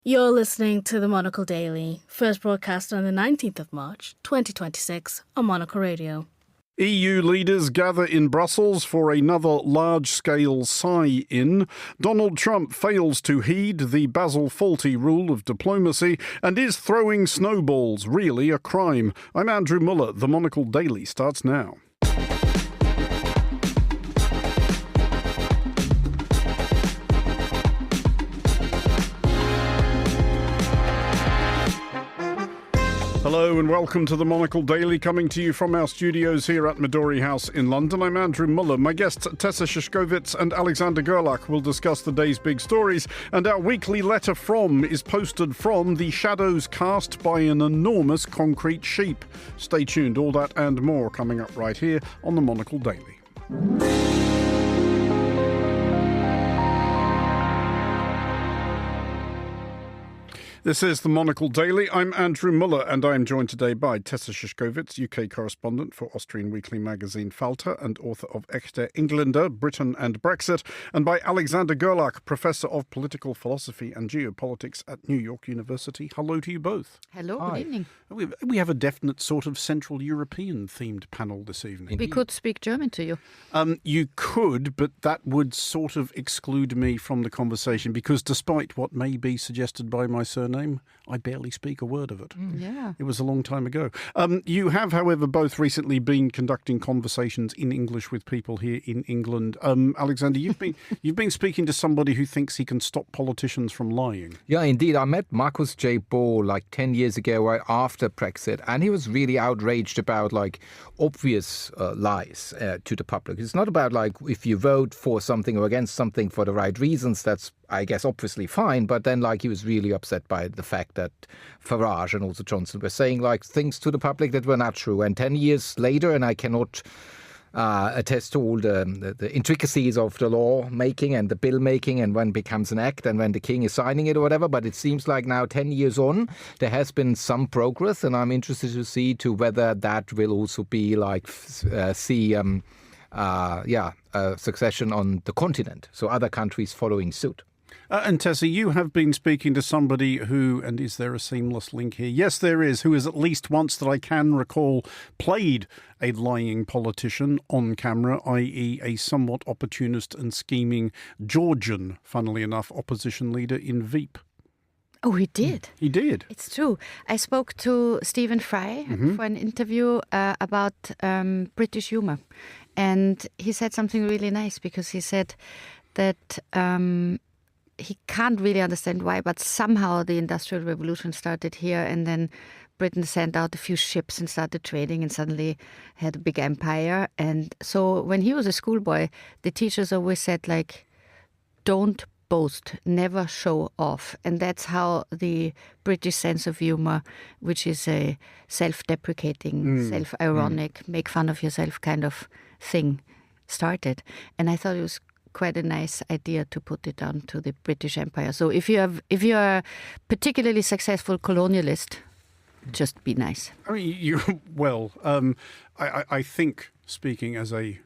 You're listening to the Monocle Daily, first broadcast on the 19th of March, 2026 on Monocle Radio. EU leaders gather in Brussels for another large-scale sigh-in. Donald Trump fails to heed the Basel-Fawlty rule of diplomacy and is throwing snowballs really a crime. I'm Andrew Muller. The Monocle Daily starts now. Hello and welcome to the Monocle Daily, coming to you from our studios here at Midori House in London. I'm Andrew Muller. My guests Tessa Shishkovitz and Alexander Gerlach will discuss the day's big stories, and our weekly Letter From is posted from the shadows cast by an enormous concrete sheep. Stay tuned, all that and more coming up right here on the Monocle Daily. This is the Monocle Daily. I'm Andrew Muller, and I am joined today by Tessa Shishkovitz, UK correspondent for Austrian weekly magazine Falter and author of Echte Engländer, Britain and Brexit, and by Alexander Gerlach, Professor of Political Philosophy and Geopolitics at New York University. Hello to you both. Hello, good evening. We have a definite sort of Central European-themed panel this evening. We could speak German to you. You could, but that would sort of exclude me from the conversation, because despite what may be suggested by my surname, I barely speak a word of it. Yeah. It was a long time ago. You have, however, both recently been conducting conversations in English with people here in England. Alexander, you've been speaking to somebody who thinks he can stop politicians from lying. Yeah, indeed. I met Marcus J. Ball like 10 years ago, right after Brexit, and he was really outraged about obvious lies to the public. It's not about if you vote for something or against something for the right reasons. That's, I guess, obviously fine. But then he was really upset by the fact that Farage and also Johnson were saying things to the public that were not true. And 10 years later, and I cannot attest to all the intricacies of the law making and the bill making and when it becomes an act and when the king is signing it or whatever. But it seems like now 10 years on, there has been some progress, and I'm interested to see to whether that will also be a succession on the continent. So other countries following suit. And Tessa, you have been speaking to somebody who, and is there a seamless link here? Yes, there is, who has at least once that I can recall played a lying politician on camera, i.e. a somewhat opportunist and scheming Georgian, funnily enough, opposition leader in Veep. Oh, he did? He did. It's true. I spoke to Stephen Fry for an interview about British humour. And he said something really nice, because he said that he can't really understand why, but somehow the Industrial Revolution started here, and then Britain sent out a few ships and started trading and suddenly had a big empire. And so when he was a schoolboy, the teachers always said, don't boast, never show off. And that's how the British sense of humor, which is a self-deprecating, self-ironic, make fun of yourself kind of thing, started. And I thought it was quite a nice idea to put it down to the British Empire. So if you're a particularly successful colonialist, just be nice. I mean, I think, speaking as a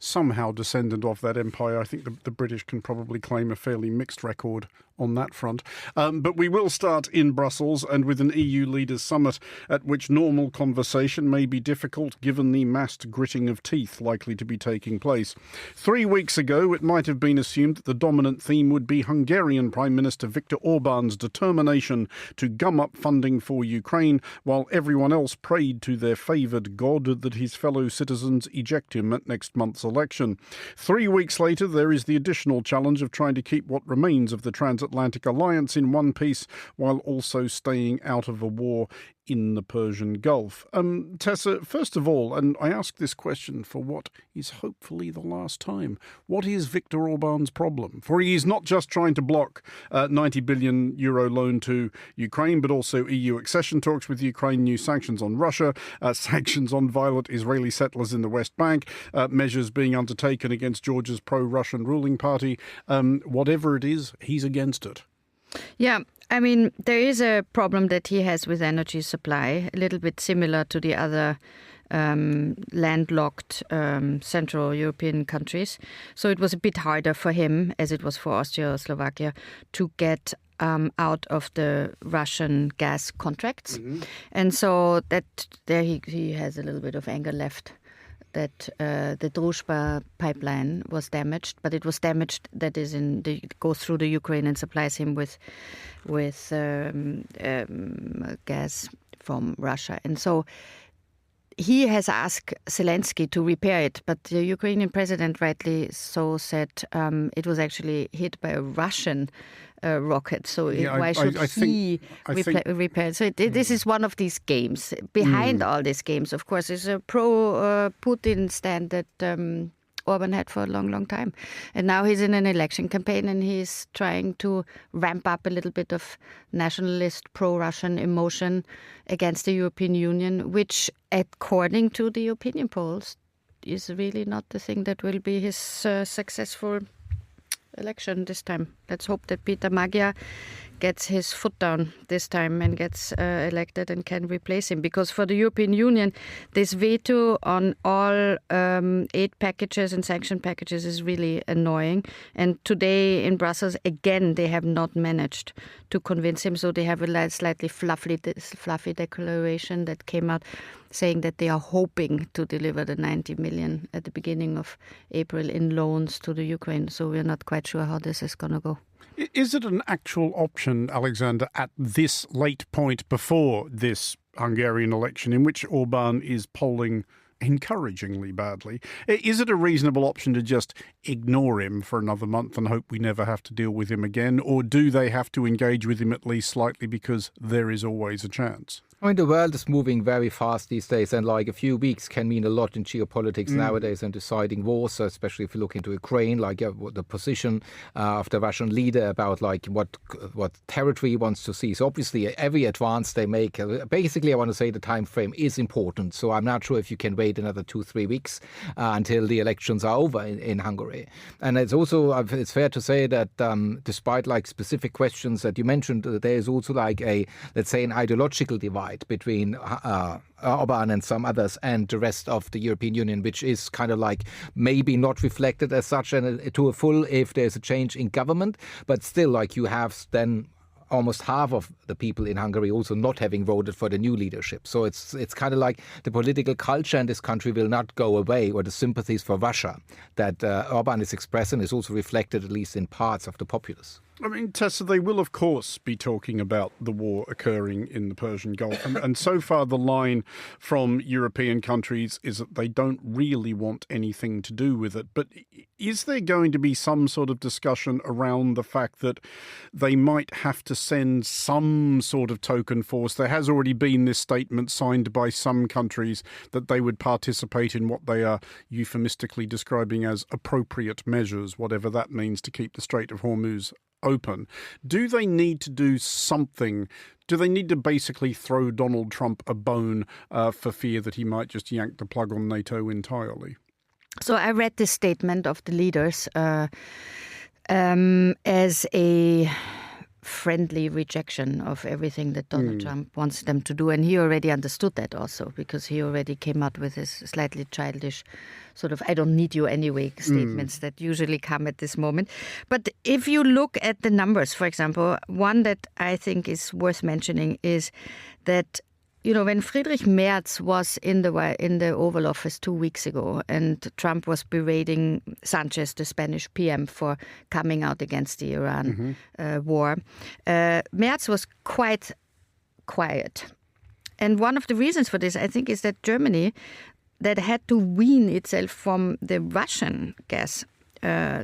somehow descendant of that empire, I think the British can probably claim a fairly mixed record on that front. But we will start in Brussels and with an EU leaders summit at which normal conversation may be difficult given the massed gritting of teeth likely to be taking place. 3 weeks ago, it might have been assumed that the dominant theme would be Hungarian Prime Minister Viktor Orban's determination to gum up funding for Ukraine, while everyone else prayed to their favoured God that his fellow citizens eject him at next month's election. 3 weeks later, there is the additional challenge of trying to keep what remains of the transatlantic alliance in one piece while also staying out of a war in the Persian Gulf. Tessa, first of all, and I ask this question for what is hopefully the last time, what is Viktor Orban's problem? For he is not just trying to block €90 billion loan to Ukraine, but also EU accession talks with Ukraine, new sanctions on Russia, sanctions on violent Israeli settlers in the West Bank, measures being undertaken against Georgia's pro-Russian ruling party. Whatever it is, he's against it. Yeah, I mean, there is a problem that he has with energy supply, a little bit similar to the other landlocked Central European countries. So it was a bit harder for him, as it was for Austria or Slovakia, to get out of the Russian gas contracts. And so that there he has a little bit of anger left that the Druzhba pipeline was damaged, but it was damaged that is goes through the Ukraine and supplies him with gas from Russia. And so he has asked Zelensky to repair it, but the Ukrainian president rightly so said it was actually hit by a Russian rocket. So why should he repair it? So this is one of these games. Behind all these games, of course, is a pro-Putin stand that Orban had for a long, long time. And now he's in an election campaign and he's trying to ramp up a little bit of nationalist pro-Russian emotion against the European Union, which, according to the opinion polls, is really not the thing that will be his successful election this time. Let's hope that Peter Magyar gets his foot down this time and gets elected and can replace him. Because for the European Union, this veto on all aid packages and sanction packages is really annoying. And today in Brussels, again, they have not managed to convince him. So they have a slightly fluffy declaration that came out saying that they are hoping to deliver the 90 million at the beginning of April in loans to the Ukraine. So we're not quite sure how this is going to go. Is it an actual option, Alexander, at this late point before this Hungarian election in which Orban is polling encouragingly badly? Is it a reasonable option to just ignore him for another month and hope we never have to deal with him again? Or do they have to engage with him at least slightly because there is always a chance? I mean, the world is moving very fast these days, and like a few weeks can mean a lot in geopolitics nowadays and deciding wars, so especially if you look into Ukraine, like the position of the Russian leader about like what territory he wants to see. So obviously every advance they make, basically I want to say the time frame is important. So I'm not sure if you can wait another 2-3 weeks until the elections are over in Hungary. And it's also, it's fair to say that despite like specific questions that you mentioned, there is also like let's say an ideological divide between Orban and some others and the rest of the European Union, which is kind of like maybe not reflected as such and to a full if there's a change in government, but still like you have then almost half of the people in Hungary also not having voted for the new leadership. So it's kind of like the political culture in this country will not go away, or the sympathies for Russia that Orban is expressing is also reflected at least in parts of the populace. I mean, Tessa, they will, of course, be talking about the war occurring in the Persian Gulf. And so far, the line from European countries is that they don't really want anything to do with it. But is there going to be some sort of discussion around the fact that they might have to send some sort of token force? There has already been this statement signed by some countries that they would participate in what they are euphemistically describing as appropriate measures, whatever that means, to keep the Strait of Hormuz open. Do they need to do something? Do they need to basically throw Donald Trump a bone for fear that he might just yank the plug on NATO entirely? So I read this statement of the leaders as a friendly rejection of everything that Donald Trump wants them to do. And he already understood that also, because he already came out with his slightly childish sort of I don't need you anyway statements that usually come at this moment. But if you look at the numbers, for example, one that I think is worth mentioning is that, you know, when Friedrich Merz was in the Oval Office 2 weeks ago and Trump was berating Sanchez, the Spanish PM, for coming out against the Iran war, Merz was quite quiet. And one of the reasons for this, I think, is that Germany, that had to wean itself from the Russian gas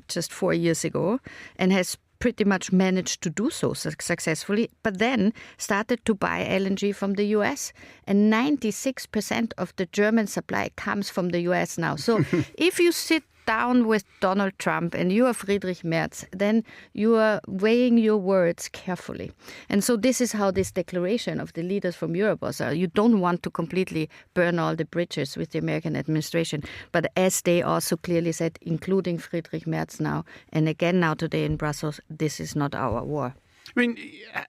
just 4 years ago and has pretty much managed to do so successfully, but then started to buy LNG from the US. And 96% of the German supply comes from the US now. So if you sit down with Donald Trump and you are Friedrich Merz, then you are weighing your words carefully. And so this is how this declaration of the leaders from Europe was. You don't want to completely burn all the bridges with the American administration. But as they also clearly said, including Friedrich Merz now, and again now today in Brussels, this is not our war. I mean,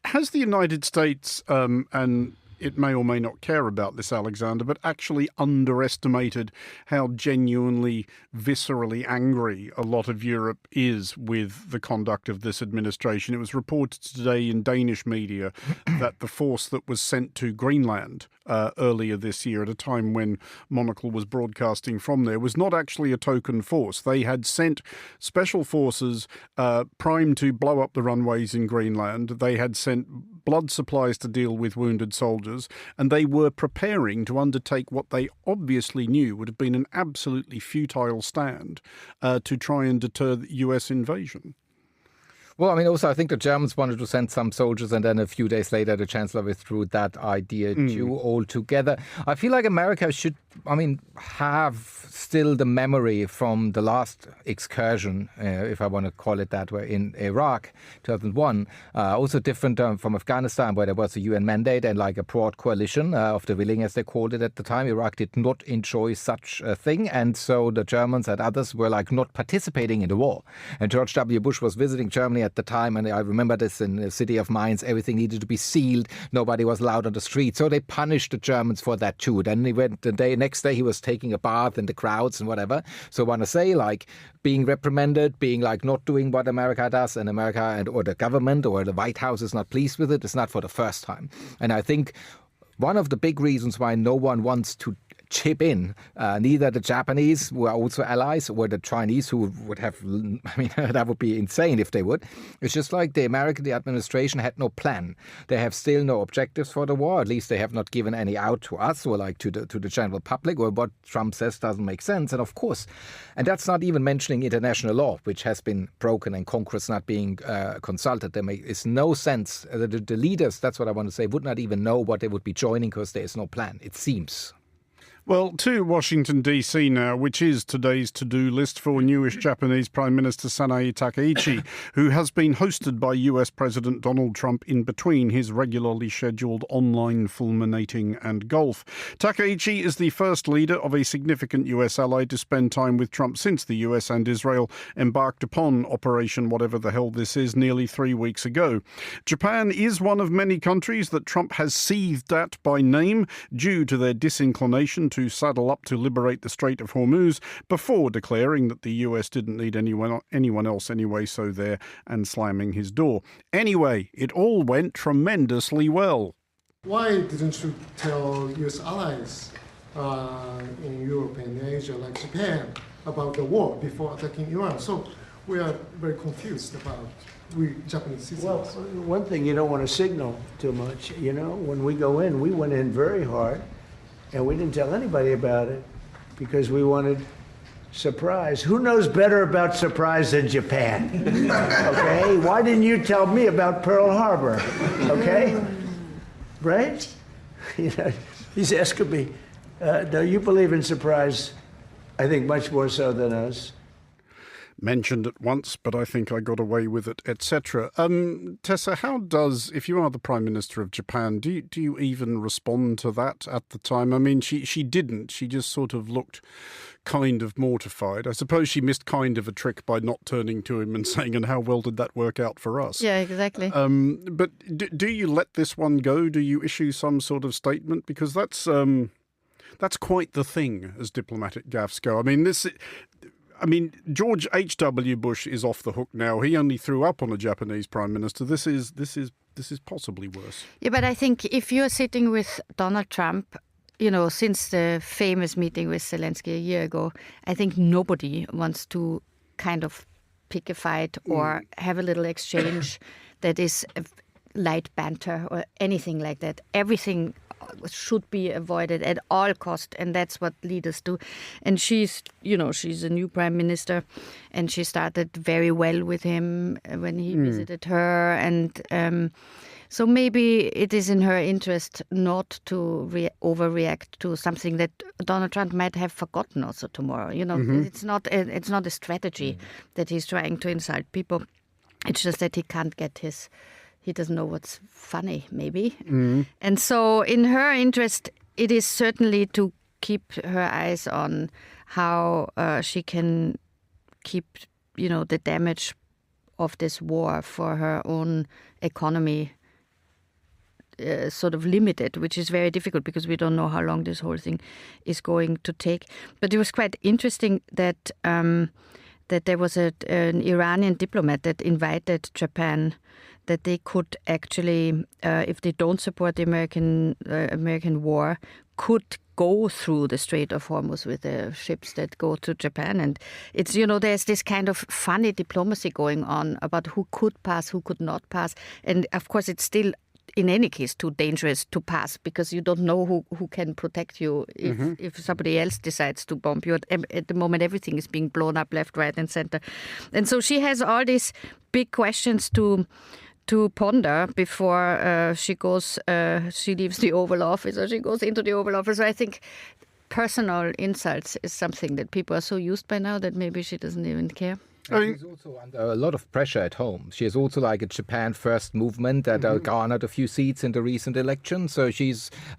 has the United States and it may or may not care about this, Alexander, but actually underestimated how genuinely, viscerally angry a lot of Europe is with the conduct of this administration. It was reported today in Danish media that the force that was sent to Greenland earlier this year, at a time when Monocle was broadcasting from there, was not actually a token force. They had sent special forces primed to blow up the runways in Greenland. They had sent blood supplies to deal with wounded soldiers, and they were preparing to undertake what they obviously knew would have been an absolutely futile stand to try and deter the US invasion. Well, I mean, also, I think the Germans wanted to send some soldiers, and then a few days later, the Chancellor withdrew that idea too altogether. I feel like America should, have still the memory from the last excursion, if I want to call it that way, in Iraq, 2001. Also different from Afghanistan, where there was a UN mandate and like a broad coalition of the willing, as they called it at the time. Iraq did not enjoy such a thing, and so the Germans and others were like not participating in the war. And George W. Bush was visiting Germany at the time, and I remember this in the city of Mainz, everything needed to be sealed, nobody was allowed on the street, so they punished the Germans for that too. Then he went next day he was taking a bath in the crowds and whatever. So I want to say, like, being reprimanded, being like not doing what America does, and America or the government or the White House is not pleased with it, is not for the first time. And I think one of the big reasons why no one wants to chip in, neither the Japanese, who are also allies, or the Chinese, who would have, that would be insane if they would. It's just like the administration had no plan. They have still no objectives for the war. At least they have not given any out to us or like to the general public, or what Trump says doesn't make sense. And of course, and that's not even mentioning international law, which has been broken and Congress not being consulted. It's no sense. The leaders, that's what I want to say, would not even know what they would be joining because there is no plan, it seems. Well, to Washington, D.C. now, which is today's to-do list for newish Japanese Prime Minister Sanae Takaichi, who has been hosted by US President Donald Trump in between his regularly scheduled online fulminating and golf. Takaichi is the first leader of a significant US ally to spend time with Trump since the US and Israel embarked upon Operation whatever the hell this is nearly 3 weeks ago. Japan is one of many countries that Trump has seethed at by name due to their disinclination to saddle up to liberate the Strait of Hormuz before declaring that the US didn't need anyone else anyway, so there, and slamming his door. Anyway, it all went tremendously well. Why didn't you tell US allies in Europe and Asia, like Japan, about the war before attacking Iran? So we are very confused about Japanese citizens. Well, one thing, you don't want to signal too much. When we go in, we went in very hard. And we didn't tell anybody about it because we wanted surprise. Who knows better about surprise than Japan? Okay? Why didn't you tell me about Pearl Harbor? Okay? Right? He's asking me, do you believe in surprise? I think much more so than us. Mentioned it once, but I think I got away with it, etc. Tessa, how does, if you are the Prime Minister of Japan, do you even respond to that at the time? I mean, she didn't. She just sort of looked kind of mortified. I suppose she missed kind of a trick by not turning to him and saying, and how well did that work out for us? Yeah, exactly. But do you let this one go? Do you issue some sort of statement? Because that's quite the thing as diplomatic gaffes go. I mean, George H.W. Bush is off the hook now. He only threw up on a Japanese prime minister. This is possibly worse. Yeah, but I think if you're sitting with Donald Trump, since the famous meeting with Zelensky a year ago, I think nobody wants to kind of pick a fight or have a little exchange that is light banter or anything like that. Everything should be avoided at all cost, and that's what leaders do. And she's a new prime minister, and she started very well with him when he visited her, and so maybe it is in her interest not to overreact to something that Donald Trump might have forgotten also tomorrow. It's not a strategy that he's trying to insult people. It's just that he can't get he doesn't know what's funny, maybe. And so in her interest, it is certainly to keep her eyes on how she can keep, the damage of this war for her own economy sort of limited, which is very difficult because we don't know how long this whole thing is going to take. But it was quite interesting that there was an Iranian diplomat that invited Japan that they could actually, if they don't support the American war, could go through the Strait of Hormuz with the ships that go to Japan. And it's, there's this kind of funny diplomacy going on about who could pass, who could not pass. And of course, it's still, in any case, too dangerous to pass because you don't know who can protect you if somebody else decides to bomb you. At the moment, everything is being blown up left, right, and center. And so she has all these big questions to ponder before she leaves the Oval Office or she goes into the Oval Office. So I think personal insults is something that people are so used by now that maybe she doesn't even care. She's also under a lot of pressure at home. She has also like a Japan First movement that garnered a few seats in the recent election. So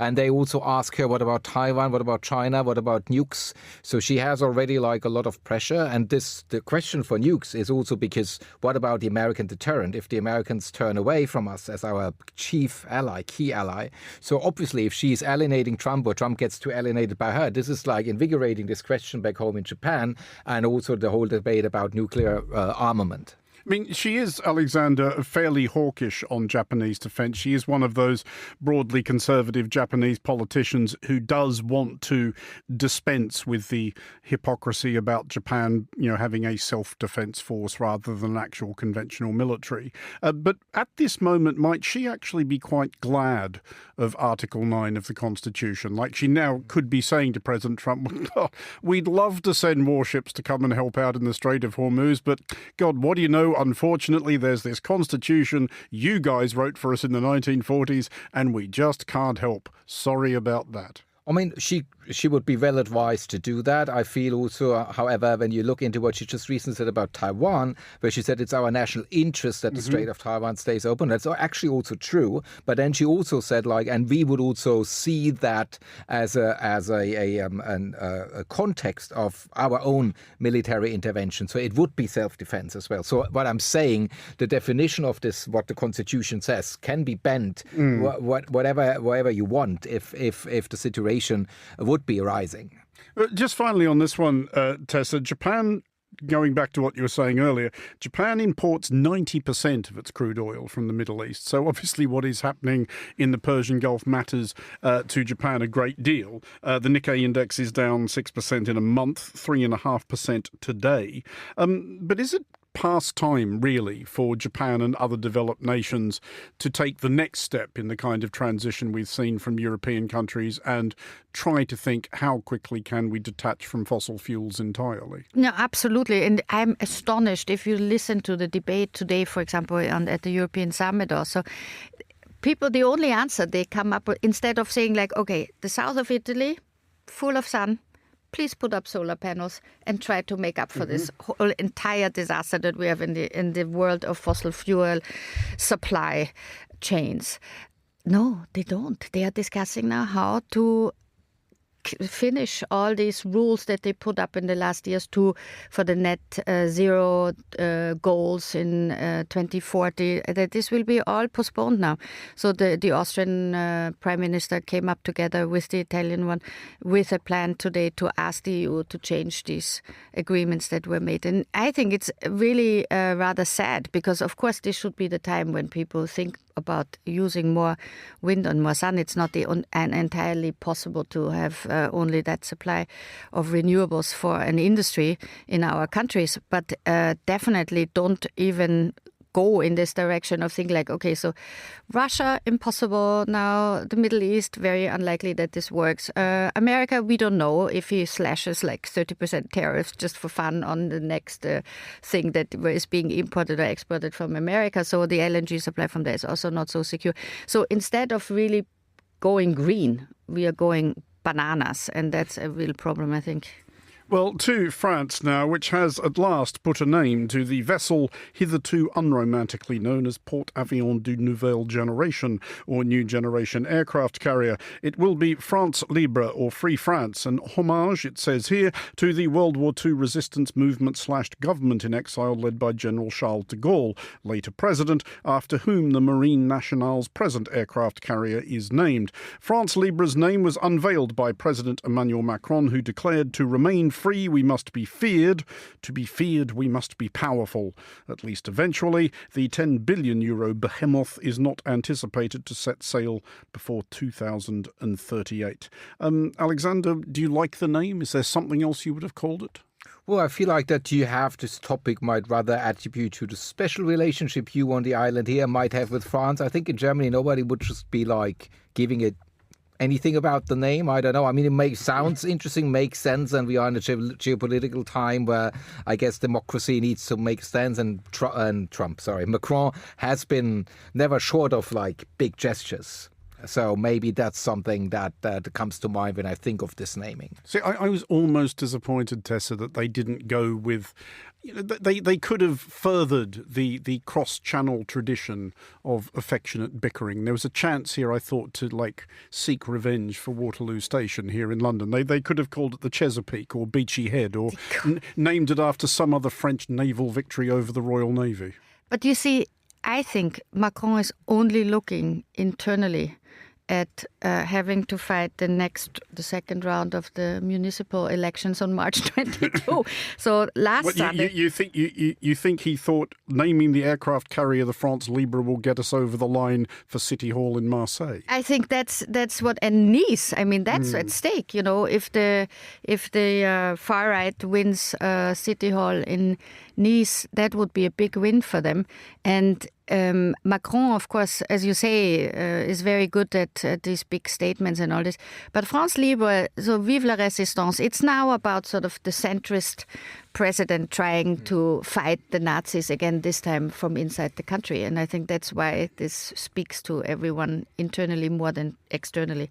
and they also ask her, what about Taiwan? What about China? What about nukes? So she has already like a lot of pressure. And the question for nukes is also because what about the American deterrent? If the Americans turn away from us as our chief ally, key ally. So obviously if she's alienating Trump or Trump gets too alienated by her, this is like invigorating this question back home in Japan and also the whole debate about nuclear armament. I mean, she is, Alexander, fairly hawkish on Japanese defence. She is one of those broadly conservative Japanese politicians who does want to dispense with the hypocrisy about Japan, having a self-defence force rather than an actual conventional military. But at this moment, might she actually be quite glad of Article 9 of the Constitution? Like she now could be saying to President Trump, we'd love to send warships to come and help out in the Strait of Hormuz, but God, what do you know? Unfortunately, there's this constitution you guys wrote for us in the 1940s, and we just can't help. Sorry about that. I mean, she would be well advised to do that. I feel also, however, when you look into what she just recently said about Taiwan, where she said it's our national interest that the Strait of Taiwan stays open. That's actually also true. But then she also said, and we would also see that as a context of our own military intervention. So it would be self-defense as well. So what I'm saying, the definition of this, what the Constitution says, can be bent whatever you want if the situation would be arising. Just finally on this one, Tessa, Japan, going back to what you were saying earlier, Japan imports 90% of its crude oil from the Middle East. So obviously what is happening in the Persian Gulf matters to Japan a great deal. The Nikkei index is down 6% in a month, 3.5% today. But is it past time, really, for Japan and other developed nations to take the next step in the kind of transition we've seen from European countries and try to think how quickly can we detach from fossil fuels entirely? No, absolutely. And I'm astonished if you listen to the debate today, for example, at the European Summit also. People, the only answer they come up with, instead of saying okay, the south of Italy, full of sun, please put up solar panels and try to make up for this whole entire disaster that we have in the world of fossil fuel supply chains. No, they don't. They are discussing now how to finish all these rules that they put up in the last years for the net zero goals in 2040, that this will be all postponed now. So the Austrian Prime Minister came up together with the Italian one with a plan today to ask the EU to change these agreements that were made. And I think it's really rather sad because, of course, this should be the time when people think about using more wind and more sun. It's not entirely possible to have only that supply of renewables for an industry in our countries, but definitely don't even go in this direction of thinking okay, so Russia, impossible now, the Middle East, very unlikely that this works. America, we don't know if he slashes 30% tariffs just for fun on the next thing that is being imported or exported from America. So the LNG supply from there is also not so secure. So instead of really going green, we are going bananas, and that's a real problem, I think. Well, to France now, which has at last put a name to the vessel hitherto unromantically known as Port Avion du Nouvelle Generation, or New Generation Aircraft Carrier. It will be France Libre, or Free France, an homage, it says here, to the World War II resistance movement / government in exile led by General Charles de Gaulle, later president, after whom the Marine Nationale's present aircraft carrier is named. France Libre's name was unveiled by President Emmanuel Macron, who declared, to remain free, we must be feared. To be feared, we must be powerful. At least eventually, the €10 billion behemoth is not anticipated to set sail before 2038. Alexander, do you like the name? Is there something else you would have called it? Well, I feel like that you have this topic might rather attribute to the special relationship you on the island here might have with France. I think in Germany, nobody would just be like giving it anything about the name. I don't know. I mean, sounds interesting, makes sense, and we are in a geopolitical time where I guess democracy needs to make sense, and Macron has been never short of like big gestures. So maybe that's something that comes to mind when I think of this naming. See, I was almost disappointed, Tessa, that they didn't go with... They could have furthered the cross-channel tradition of affectionate bickering. There was a chance here, I thought, to like seek revenge for Waterloo Station here in London. They could have called it the Chesapeake or Beachy Head, or named it after some other French naval victory over the Royal Navy. But you see, I think Macron is only looking internally at having to fight the second round of the municipal elections on March 22. So Sunday... You think he thought naming the aircraft carrier the France Libre will get us over the line for City Hall in Marseille? I think that's what, and Nice. I mean, that's at stake. You know, if the far right wins City Hall in Nice, that would be a big win for them. And Macron, of course, as you say, is very good at these big statements and all this. But France Libre, so vive la résistance, it's now about sort of the centrist president trying to fight the Nazis again, this time from inside the country. And I think that's why this speaks to everyone internally more than externally.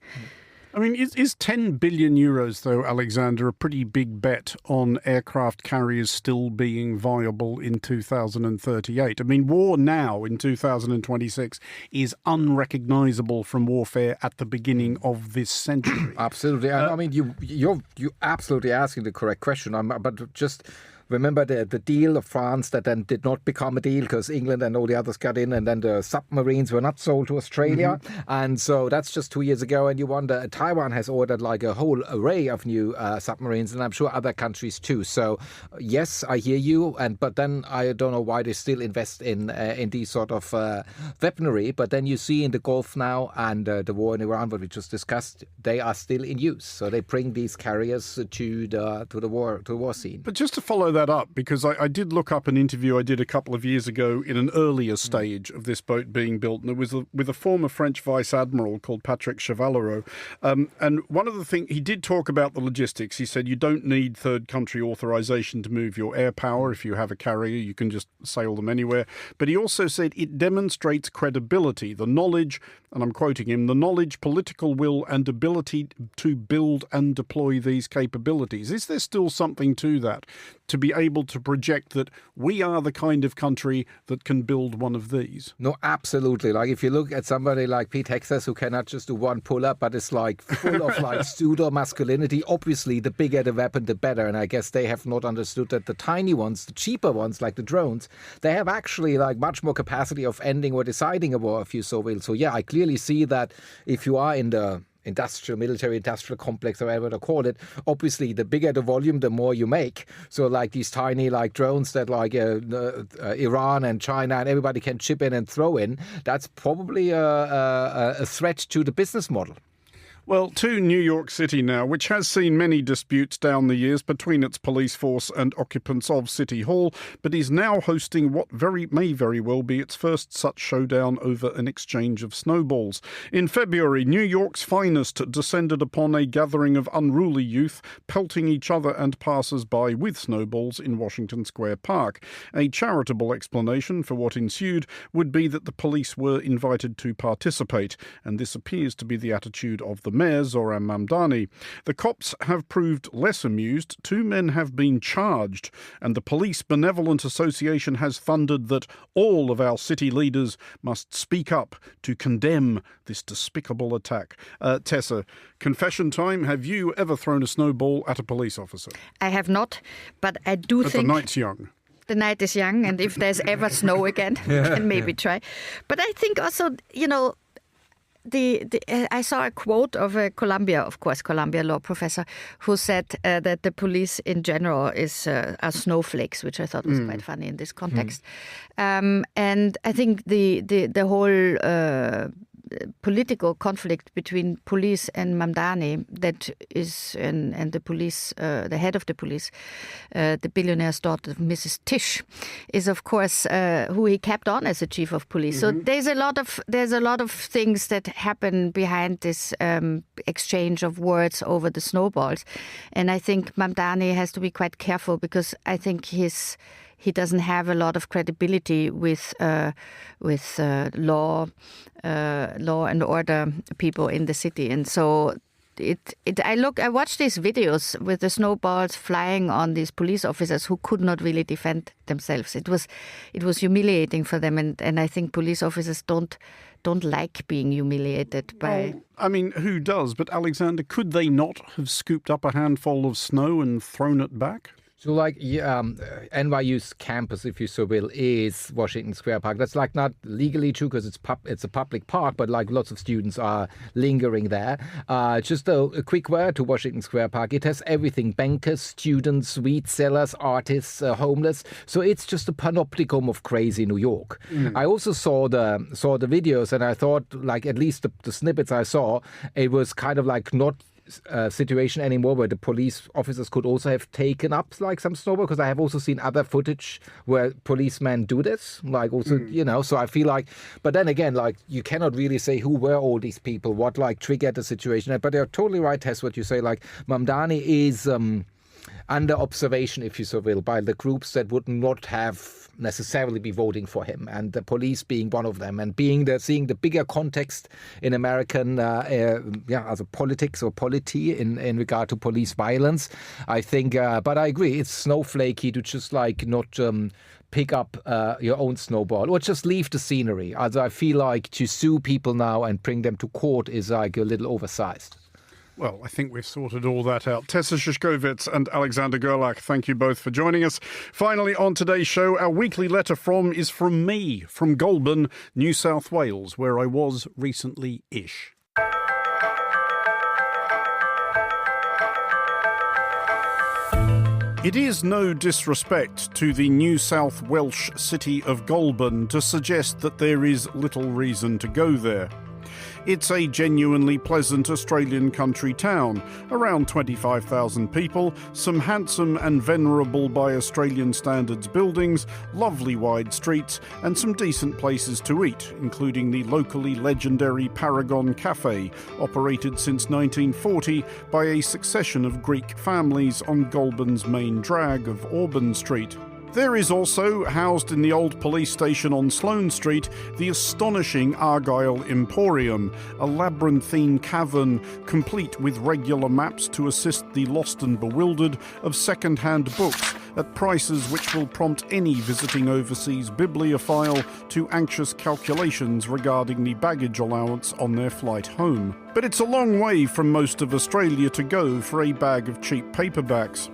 I mean, is 10 billion euros, though, Alexander, a pretty big bet on aircraft carriers still being viable in 2038? I mean, war now in 2026 is unrecognisable from warfare at the beginning of this century. Absolutely. I mean, you're absolutely asking the correct question. But just... remember the deal of France that then did not become a deal because England and all the others got in, and then the submarines were not sold to Australia. Mm-hmm. And so that's just 2 years ago. And you wonder, Taiwan has ordered like a whole array of new submarines, and I'm sure other countries too. So yes, I hear you. But then I don't know why they still invest in these sort of weaponry. But then you see in the Gulf now and the war in Iran, what we just discussed, they are still in use. So they bring these carriers to the war scene. But just to follow that up, because I did look up an interview I did a couple of years ago in an earlier stage of this boat being built, and it was with a former French vice admiral called Patrick Chevalereau. And one of the things, he did talk about the logistics. He said you don't need third country authorization to move your air power. If you have a carrier, you can just sail them anywhere. But he also said it demonstrates credibility, the knowledge, and I'm quoting him, the knowledge, political will and ability to build and deploy these capabilities. Is there still something to that, to be able to project that we are the kind of country that can build one of these? No, absolutely. Like if you look at somebody like Pete Hexas, who cannot just do one pull-up, but it's like full of like pseudo-masculinity, obviously the bigger the weapon, the better. And I guess they have not understood that the tiny ones, the cheaper ones, like the drones, they have actually like much more capacity of ending or deciding a war if you so will. So yeah, I clearly see that if you are in the military industrial complex, or whatever to call it, obviously the bigger the volume, the more you make. So like these tiny like drones that like Iran and China and everybody can chip in and throw in, that's probably a threat to the business model. Well, to New York City now, which has seen many disputes down the years between its police force and occupants of City Hall, but is now hosting what may very well be its first such showdown over an exchange of snowballs. In February, New York's finest descended upon a gathering of unruly youth pelting each other and passers-by with snowballs in Washington Square Park. A charitable explanation for what ensued would be that the police were invited to participate, and this appears to be the attitude of the mayor, Zoran Mamdani. The cops have proved less amused. 2 men have been charged, and the Police Benevolent Association has thundered that all of our city leaders must speak up to condemn this despicable attack. Tessa, confession time. Have you ever thrown a snowball at a police officer? I have not, but I do But think... the night's young. The night is young, and if there's ever snow again, we can maybe try. But I think also, you know, I saw a quote of a Columbia law professor, who said that the police in general are snowflakes, which I thought was quite funny in this context. And I think the whole political conflict between police and Mamdani, that is, and the police, the head of the police, the billionaire's daughter, Mrs. Tish, is of course who he kept on as a chief of police. So there's a lot of things that happen behind this exchange of words over the snowballs, and I think Mamdani has to be quite careful, because I think he doesn't have a lot of credibility with law and order people in the city, and so I watched these videos with the snowballs flying on these police officers who could not really defend themselves. It was humiliating for them, and I think police officers don't like being humiliated by... Well, I mean, who does? But Alexander, could they not have scooped up a handful of snow and thrown it back? So, like, NYU's campus, if you so will, is Washington Square Park. That's, like, not legally true because it's a public park, but, like, lots of students are lingering there. Just a quick word to Washington Square Park. It has everything: bankers, students, wheat sellers, artists, homeless. So it's just a panopticon of crazy New York. I also saw the videos, and I thought, like, at least the snippets I saw, it was kind of like not situation anymore where the police officers could also have taken up like some snowball, because I have also seen other footage where policemen do this, like also, you know, so I feel like, but then again, like, you cannot really say who were all these people, what like triggered the situation. But you're totally right, Tess, what you say, like Mamdani is under observation, if you so will, by the groups that would not have necessarily be voting for him, and the police being one of them, and seeing the bigger context in American as a politics or polity in regard to police violence. I think, but I agree, it's snowflakey to just like not pick up your own snowball or just leave the scenery. Also, I feel like to sue people now and bring them to court is like a little oversized. Well, I think we've sorted all that out. Tessa Shishkovitz and Alexander Gerlach, thank you both for joining us. Finally, on today's show, our weekly letter is from me, from Goulburn, New South Wales, where I was recently-ish. It is no disrespect to the New South Welsh city of Goulburn to suggest that there is little reason to go there. It's a genuinely pleasant Australian country town, around 25,000 people, some handsome and venerable by Australian standards buildings, lovely wide streets, and some decent places to eat, including the locally legendary Paragon Cafe, operated since 1940 by a succession of Greek families on Goulburn's main drag of Auburn Street. There is also, housed in the old police station on Sloane Street, the astonishing Argyle Emporium, a labyrinthine cavern complete with regular maps to assist the lost and bewildered of second-hand books at prices which will prompt any visiting overseas bibliophile to anxious calculations regarding the baggage allowance on their flight home. But it's a long way from most of Australia to go for a bag of cheap paperbacks.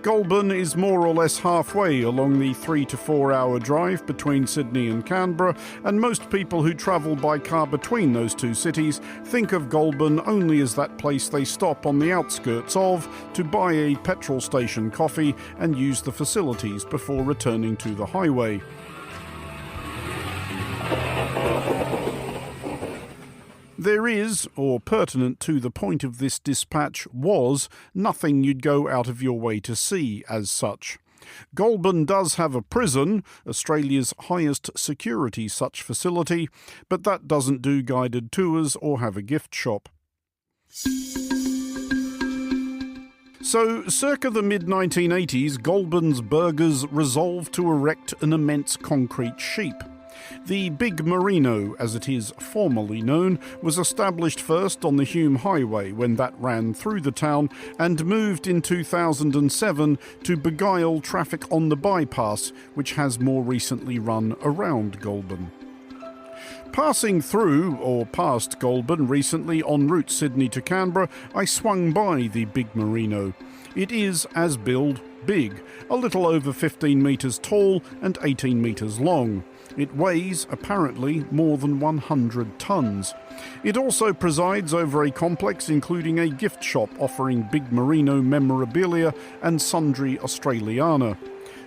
Goulburn is more or less halfway along the 3 to 4 hour drive between Sydney and Canberra, and most people who travel by car between those two cities think of Goulburn only as that place they stop on the outskirts of to buy a petrol station coffee and use the facilities before returning to the highway. There is, or pertinent to the point of this dispatch was, nothing you'd go out of your way to see as such. Goulburn does have a prison, Australia's highest security such facility, but that doesn't do guided tours or have a gift shop. So, circa the mid-1980s, Goulburn's burghers resolved to erect an immense concrete sheep. The Big Merino, as it is formally known, was established first on the Hume Highway when that ran through the town, and moved in 2007 to beguile traffic on the bypass, which has more recently run around Goulburn. Passing through, or past Goulburn recently en route Sydney to Canberra, I swung by the Big Merino. It is, as billed, big, a little over 15 metres tall and 18 metres long. It weighs, apparently, more than 100 tonnes. It also presides over a complex including a gift shop offering Big Merino memorabilia and sundry Australiana.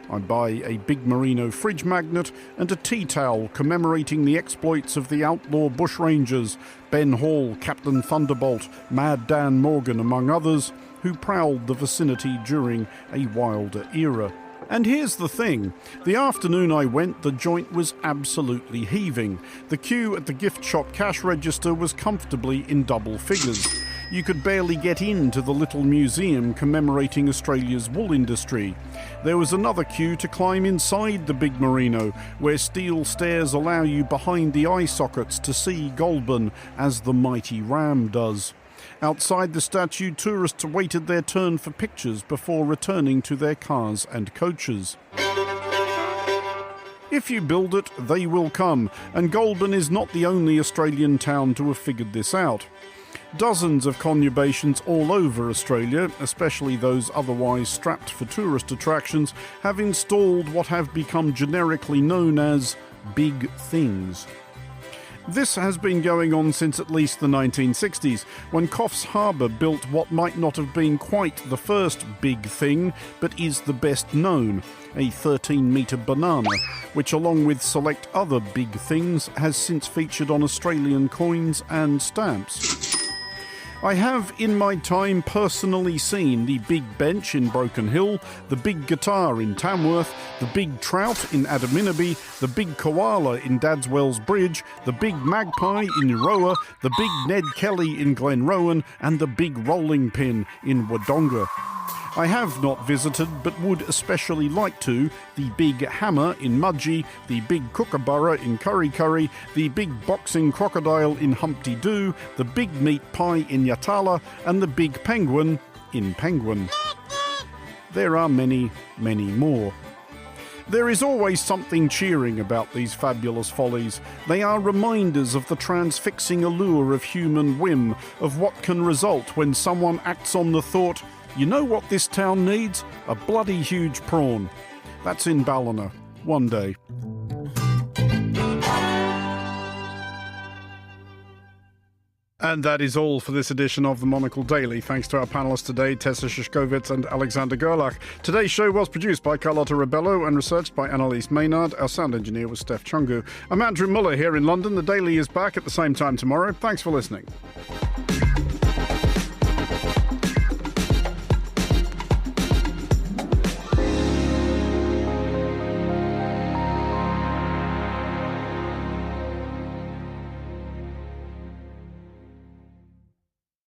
I buy a Big Merino fridge magnet and a tea towel commemorating the exploits of the outlaw bushrangers, Ben Hall, Captain Thunderbolt, Mad Dan Morgan among others, who prowled the vicinity during a wilder era. And here's the thing, the afternoon I went, the joint was absolutely heaving. The queue at the gift shop cash register was comfortably in double figures. You could barely get into the little museum commemorating Australia's wool industry. There was another queue to climb inside the Big Merino, where steel stairs allow you behind the eye sockets to see Goulburn as the mighty ram does. Outside the statue, tourists waited their turn for pictures before returning to their cars and coaches. If you build it, they will come, and Goulburn is not the only Australian town to have figured this out. Dozens of conurbations all over Australia, especially those otherwise strapped for tourist attractions, have installed what have become generically known as big things. This has been going on since at least the 1960s, when Coffs Harbour built what might not have been quite the first big thing, but is the best known, a 13-metre banana, which along with select other big things has since featured on Australian coins and stamps. I have in my time personally seen the Big Bench in Broken Hill, the Big Guitar in Tamworth, the Big Trout in Adaminaby, the Big Koala in Dadswell's Bridge, the Big Magpie in Euroa, the Big Ned Kelly in Glenrowan, and the Big Rolling Pin in Wodonga. I have not visited, but would especially like to, the Big Hammer in Mudgee, the Big Kookaburra in Kurri Kurri, the Big Boxing Crocodile in Humpty Doo, the Big Meat Pie in Yatala, and the Big Penguin in Penguin. There are many, many more. There is always something cheering about these fabulous follies. They are reminders of the transfixing allure of human whim, of what can result when someone acts on the thought, you know what this town needs? A bloody huge prawn. That's in Ballina. One day. And that is all for this edition of the Monocle Daily. Thanks to our panellists today, Tessa Shishkovitz and Alexander Gerlach. Today's show was produced by Carlotta Rebello and researched by Annalise Maynard. Our sound engineer was Steph Chungu. I'm Andrew Muller here in London. The Daily is back at the same time tomorrow. Thanks for listening.